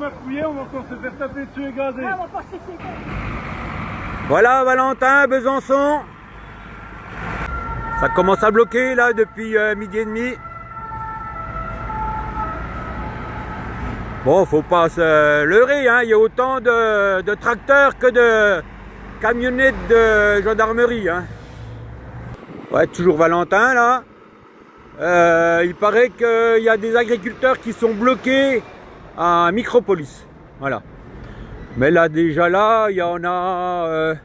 On va fouiller, on va encore se faire taper dessus et gazer. Voilà Valentin, Besançon. Ça commence à bloquer là depuis midi et demi. Bon, faut pas se leurrer, hein. Il y a autant de tracteurs que de camionnettes de gendarmerie, hein. Ouais, toujours Valentin là. Il paraît qu'il y a des agriculteurs qui sont bloqués à Micropolis. Voilà. Mais là, déjà là, il y en a,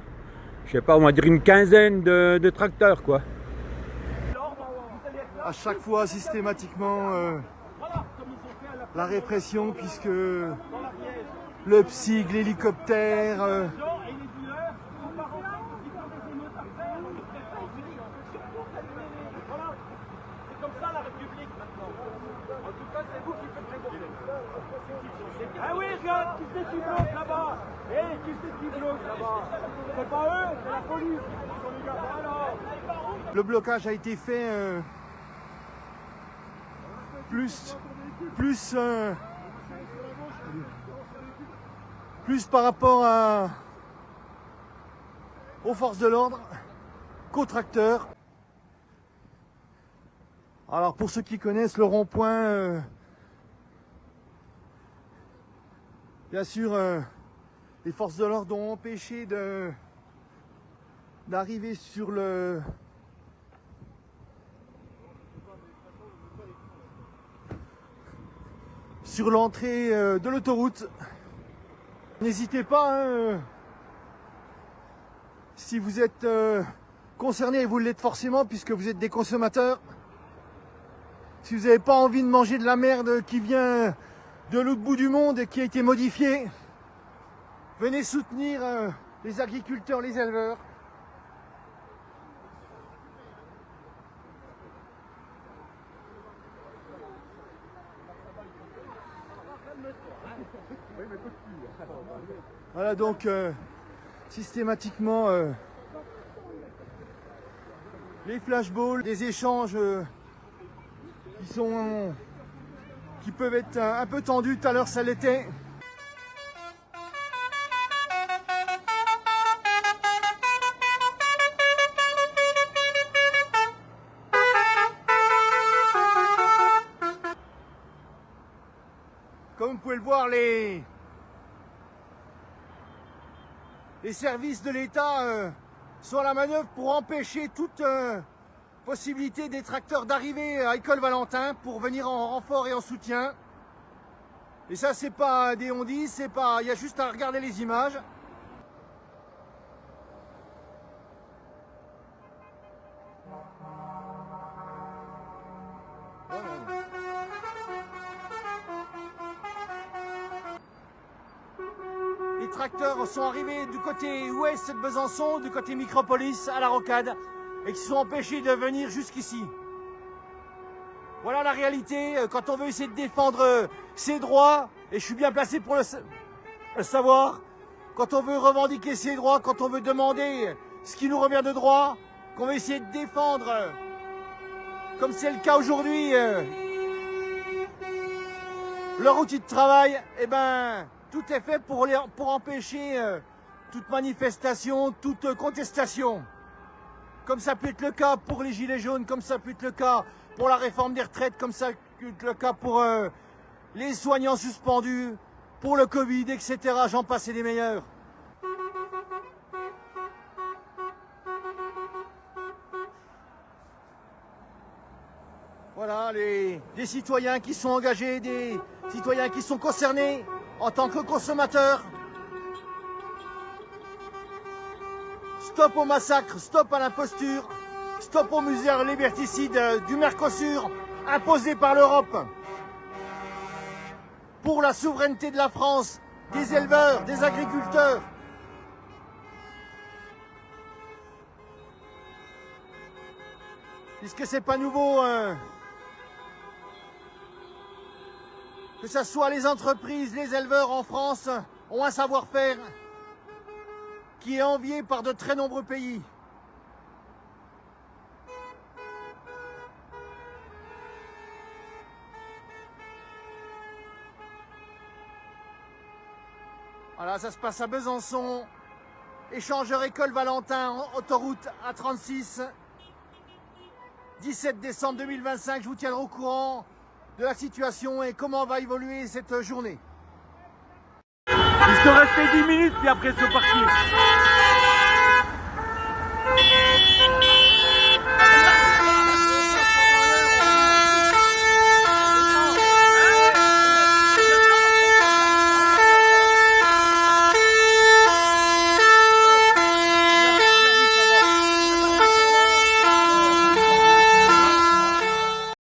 je sais pas, on va dire une quinzaine de tracteurs, quoi. À chaque fois, systématiquement, la répression, puisque le PSIG, l'hélicoptère, Ah oui, regarde, qui c'est qui bloque là-bas? Qui c'est qui bloque là-bas? C'est pas eux, c'est la police. Alors. le blocage a été fait plus par rapport aux forces de l'ordre qu'aux tracteurs. Alors pour ceux qui connaissent le rond-point, bien sûr, les forces de l'ordre ont empêché d'arriver sur l'entrée de l'autoroute. N'hésitez pas, hein, si vous êtes concerné, et vous l'êtes forcément puisque vous êtes des consommateurs. Si vous n'avez pas envie de manger de la merde qui vient de l'autre bout du monde et qui a été modifiée, venez soutenir les agriculteurs, les éleveurs. Voilà donc systématiquement les flashballs, des échanges qui peuvent être un peu tendus. Tout à l'heure ça l'était. Comme vous pouvez le voir, les services de l'État sont à la manœuvre pour empêcher toute possibilité des tracteurs d'arriver à École Valentin pour venir en renfort et en soutien. Et ça, c'est pas des on-dit, c'est pas. Il y a juste à regarder les images. Les tracteurs sont arrivés du côté ouest de Besançon, du côté Micropolis, à la Rocade, et qui sont empêchés de venir jusqu'ici. Voilà la réalité, quand on veut essayer de défendre ses droits, et je suis bien placé pour le savoir, quand on veut revendiquer ses droits, quand on veut demander ce qui nous revient de droit, qu'on veut essayer de défendre, comme c'est le cas aujourd'hui, leur outil de travail, eh ben, tout est fait pour empêcher toute manifestation, toute contestation. Comme ça peut être le cas pour les Gilets jaunes, comme ça peut être le cas pour la réforme des retraites, comme ça peut être le cas pour les soignants suspendus, pour le Covid, etc. J'en passe et des meilleurs. Voilà, des citoyens qui sont engagés, des citoyens qui sont concernés en tant que consommateurs. Stop au massacre, stop à l'imposture, stop aux mesures liberticides du Mercosur imposées par l'Europe. Pour la souveraineté de la France, des éleveurs, des agriculteurs. Puisque c'est pas nouveau, que ce soit les entreprises, les éleveurs en France ont un savoir-faire qui est envié par de très nombreux pays. Voilà, ça se passe à Besançon. Échangeur École Valentin, autoroute A36. 17 décembre 2025, je vous tiendrai au courant de la situation et comment va évoluer cette journée. Ils sont restés 10 minutes puis après ils sont partis.